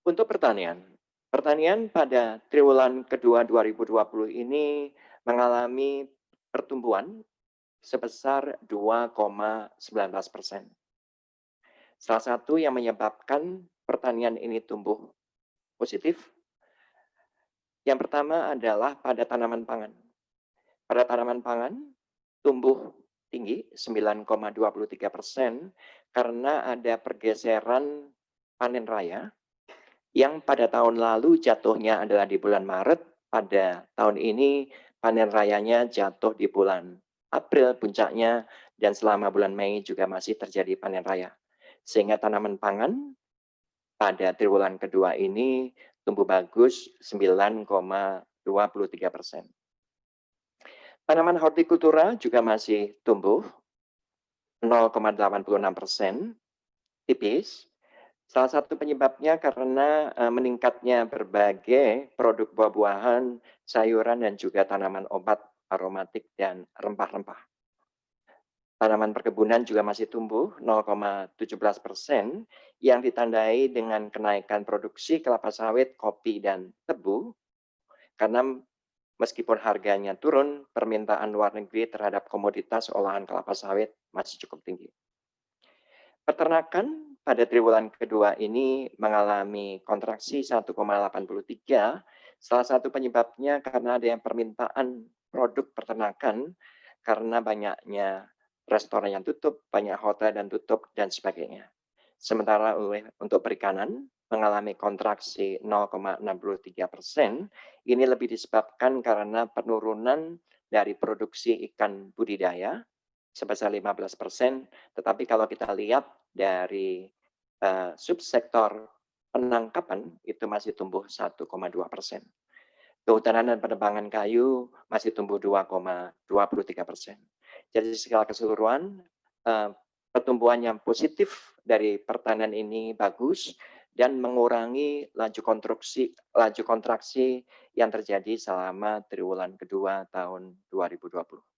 Untuk pertanian pada triwulan kedua 2020 ini mengalami pertumbuhan sebesar 2,19%. Salah satu yang menyebabkan pertanian ini tumbuh positif, yang pertama adalah pada tanaman pangan. Pada tanaman pangan tumbuh tinggi 9,23% karena ada pergeseran panen raya yang pada tahun lalu jatuhnya adalah di bulan Maret, pada tahun ini panen rayanya jatuh di bulan April puncaknya, dan selama bulan Mei juga masih terjadi panen raya. Sehingga tanaman pangan pada triwulan kedua ini tumbuh bagus 9,23%. Tanaman hortikultura juga masih tumbuh 0,86%, tipis. Salah satu penyebabnya karena meningkatnya berbagai produk buah-buahan, sayuran, dan juga tanaman obat aromatik dan rempah-rempah. Tanaman perkebunan juga masih tumbuh 0,17% yang ditandai dengan kenaikan produksi kelapa sawit, kopi, dan tebu. Karena meskipun harganya turun, permintaan luar negeri terhadap komoditas olahan kelapa sawit masih cukup tinggi. Peternakan pada triwulan kedua ini mengalami kontraksi 1,83. Salah satu penyebabnya karena adanya permintaan produk peternakan karena banyaknya restoran yang tutup, banyak hotel dan tutup, dan sebagainya. Sementara untuk perikanan mengalami kontraksi 0,63%. Ini lebih disebabkan karena penurunan dari produksi ikan budidaya sebesar 15%, tetapi kalau kita lihat dari subsektor penangkapan itu masih tumbuh 1,2%. Kehutanan dan penebangan kayu masih tumbuh 2,23%. Jadi secara keseluruhan pertumbuhan yang positif dari pertanian ini bagus dan mengurangi laju kontraksi yang terjadi selama triwulan kedua tahun 2020.